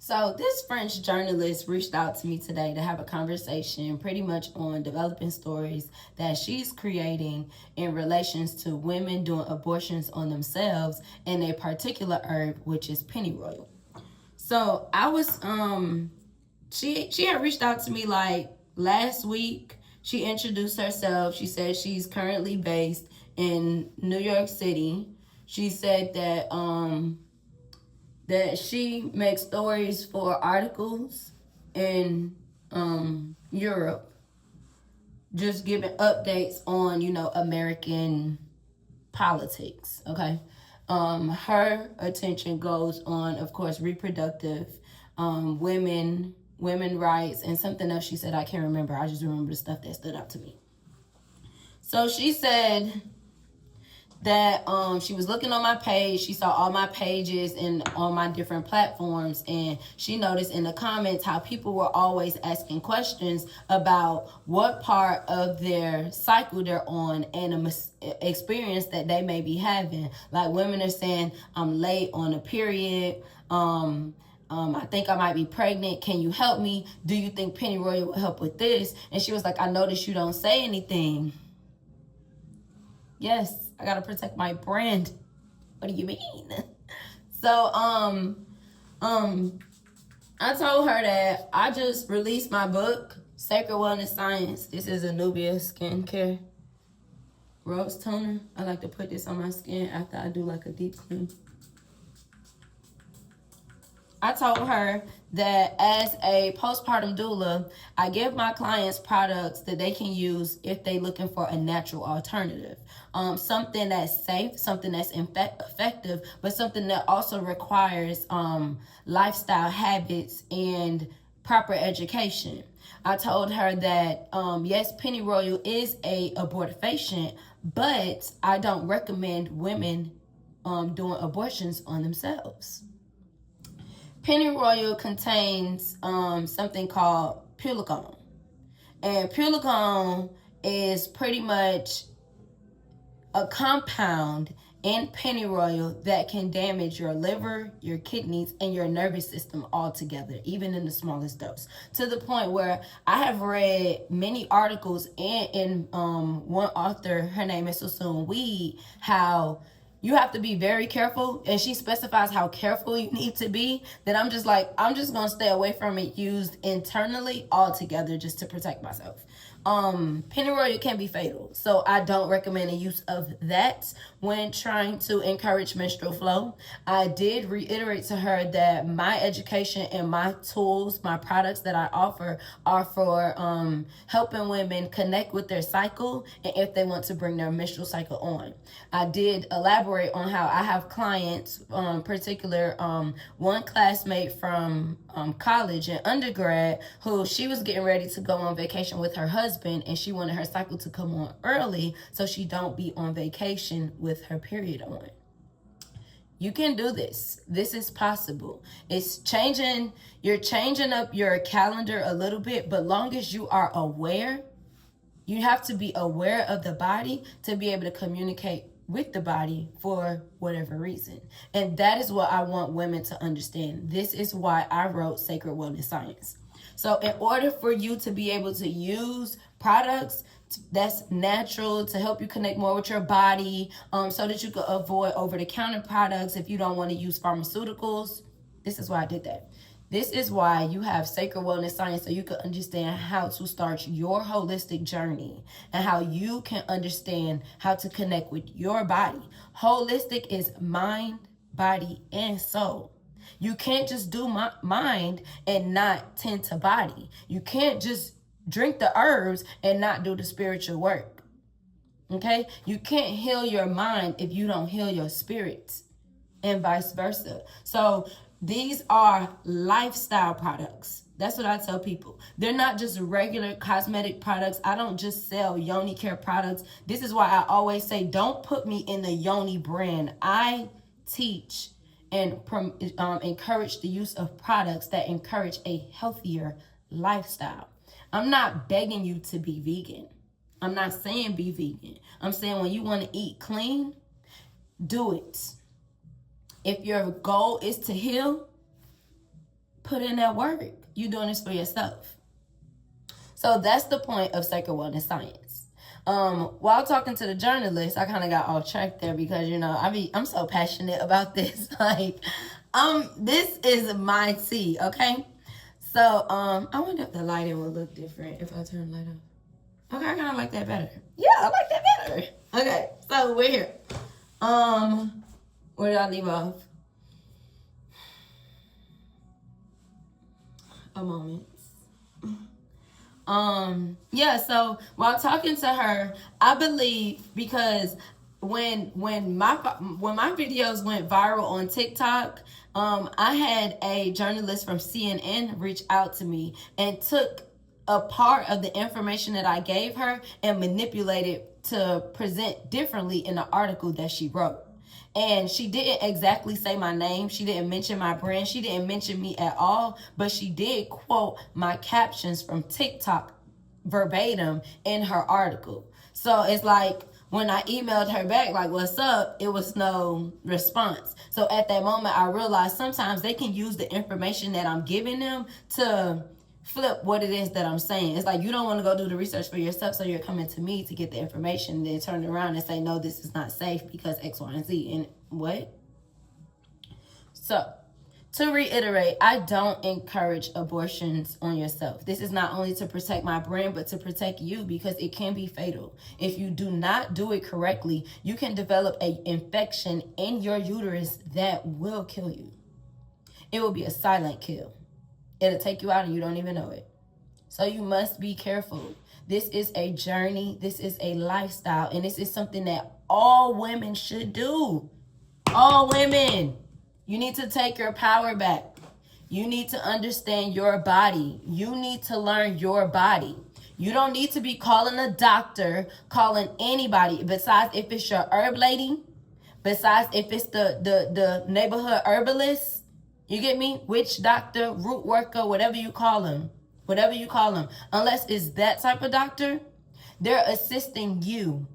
So this French journalist reached out to me today to have a conversation pretty much on developing stories that she's creating in relations to women doing abortions on themselves and a particular herb, which is pennyroyal. So I was she had reached out to me like last week. She introduced herself. She said she's currently based in New York City. She said that she makes stories for articles in Europe, just giving updates on, American politics, okay? Her attention goes on, of course, reproductive, women rights, and something else she said I can't remember. I just remember the stuff that stood out to me. So she said that she was looking on my page. She saw all my pages and on my different platforms, and she noticed in the comments how people were always asking questions about what part of their cycle they're on and an experience that they may be having. Like women are saying, I'm late on a period. I think I might be pregnant. Can you help me? Do you think pennyroyal will help with this? And she was like, I noticed you don't say anything. Yes, I gotta protect my brand. What do you mean? So, I told her that I just released my book, Sacred Wellness Science. This is a Nubia skincare rose toner. I like to put this on my skin after I do like a deep clean. I told her that as a postpartum doula, I give my clients products that they can use if they're looking for a natural alternative. Something that's safe, something that's effective, but something that also requires lifestyle habits and proper education. I told her that, yes, pennyroyal is a abortifacient, but I don't recommend women doing abortions on themselves. Pennyroyal contains something called pulecone. And pulecone is pretty much a compound in pennyroyal that can damage your liver, your kidneys, and your nervous system altogether, even in the smallest dose. To the point where I have read many articles in one author, her name is Susun Weed, how you have to be very careful, and she specifies how careful you need to be, that I'm just gonna stay away from it used internally altogether just to protect myself. Pennyroyal can be fatal, so I don't recommend the use of that when trying to encourage menstrual flow. I did reiterate to her that my education and my tools, my products that I offer are for helping women connect with their cycle and if they want to bring their menstrual cycle on. I did elaborate on how I have clients, particular one classmate from college and undergrad, who she was getting ready to go on vacation with her husband, and she wanted her cycle to come on early so she don't be on vacation with her period on. You can do this. This is possible. You're changing up your calendar a little bit, but long as you are aware, you have to be aware of the body to be able to communicate with the body for whatever reason. And that is what I want women to understand. This is why I wrote Sacred Wellness Science. So in order for you to be able to use products that's natural to help you connect more with your body, so that you can avoid over-the-counter products if you don't want to use pharmaceuticals, this is why I did that. This is why you have Sacred Wellness Science, so you can understand how to start your holistic journey and how you can understand how to connect with your body. Holistic is mind, body, and soul. You can't just do mind and not tend to body. You can't just drink the herbs and not do the spiritual work. Okay? You can't heal your mind if you don't heal your spirit, and vice versa. So these are lifestyle products. That's what I tell people. They're not just regular cosmetic products. I don't just sell yoni care products. This is why I always say, don't put me in the yoni brand. I teach and encourage the use of products that encourage a healthier lifestyle. I'm not begging you to be vegan. I'm not saying be vegan. I'm saying when you want to eat clean, do it. If your goal is to heal, put in that work. You doing this for yourself. So that's the point of sacred wellness science. While talking to the journalist, I kind of got off track there because, you know, I'm so passionate about this. Like, this is my tea, okay? So, I wonder if the lighting will look different if I turn the light off. Okay, I kind of like that better. Yeah, I like that better. Okay, so we're here. Where did I leave off? A moment. Yeah, so while talking to her, I believe because when my videos went viral on TikTok, I had a journalist from CNN reach out to me and took a part of the information that I gave her and manipulated to present differently in the article that she wrote. And she didn't exactly say my name. She didn't mention my brand. She didn't mention me at all. But she did quote my captions from TikTok verbatim in her article. So it's like when I emailed her back, like, what's up? It was no response. So at that moment, I realized sometimes they can use the information that I'm giving them to flip what it is that I'm saying. It's like you don't want to go do the research for yourself, so you're coming to me to get the information, then turn it around and say, no, this is not safe because X, Y, and Z. And what? So, to reiterate, I don't encourage abortions on yourself. This is not only to protect my brand, but to protect you because it can be fatal. If you do not do it correctly, you can develop an infection in your uterus that will kill you. It will be a silent kill. It'll take you out and you don't even know it. So you must be careful. This is a journey. This is a lifestyle. And this is something that all women should do. All women. You need to take your power back. You need to understand your body. You need to learn your body. You don't need to be calling a doctor, calling anybody, besides if it's your herb lady, besides if it's the neighborhood herbalist. You get me? Witch doctor, root worker, whatever you call them. Whatever you call them. Unless it's that type of doctor, they're assisting you.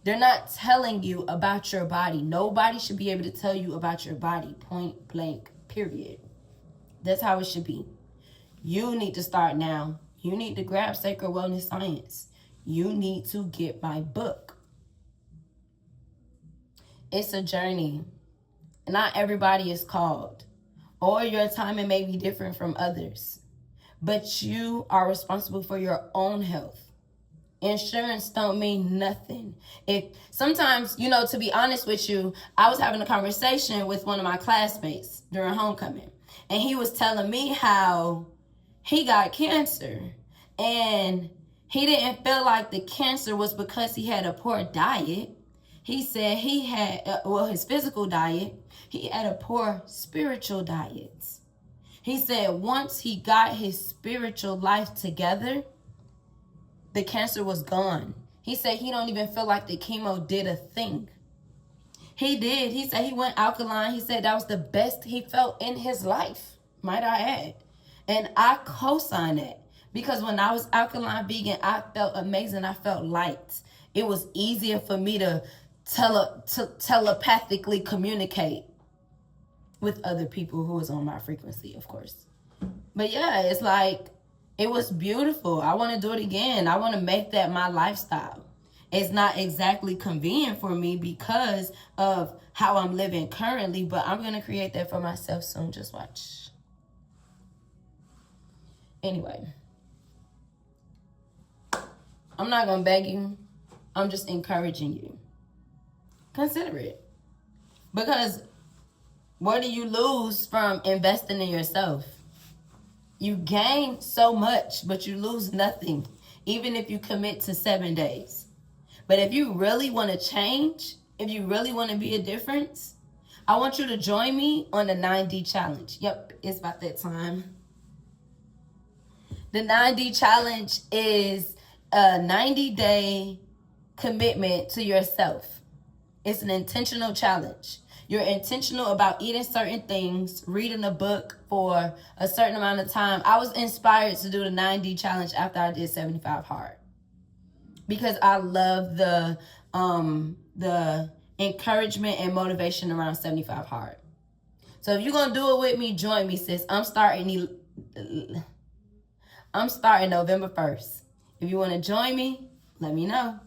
They're not telling you about your body. Nobody should be able to tell you about your body. Point blank, period. That's how it should be. You need to start now. You need to grab Sacred Wellness Science. You need to get my book. It's a journey. Not everybody is called. Or your timing may be different from others. But you are responsible for your own health. Insurance don't mean nothing. If sometimes, you know, to be honest with you, I was having a conversation with one of my classmates during homecoming. And he was telling me how he got cancer. And he didn't feel like the cancer was because he had a poor diet. He said he had, his physical diet, he had a poor spiritual diet. He said once he got his spiritual life together, the cancer was gone. He said he don't even feel like the chemo did a thing. He did. He said he went alkaline. He said that was the best he felt in his life, might I add. And I co-sign that because when I was alkaline vegan, I felt amazing. I felt light. It was easier for me to telepathically communicate with other people who was on my frequency, of course. But yeah, it's like, it was beautiful. I want to do it again. I want to make that my lifestyle. It's not exactly convenient for me because of how I'm living currently, but I'm going to create that for myself soon. Just watch. Anyway, I'm not going to beg you. I'm just encouraging you. Consider it. Because what do you lose from investing in yourself? You gain so much, but you lose nothing, even if you commit to 7 days. But if you really want to change, if you really want to be a difference, I want you to join me on the 9D challenge. Yep, it's about that time. The 9D challenge is a 90-day commitment to yourself. It's an intentional challenge. You're intentional about eating certain things, reading a book for a certain amount of time. I was inspired to do the 9D challenge after I did 75 hard because I love the encouragement and motivation around 75 hard. So if you're going to do it with me, join me, sis. I'm starting November 1st. If you want to join me, let me know.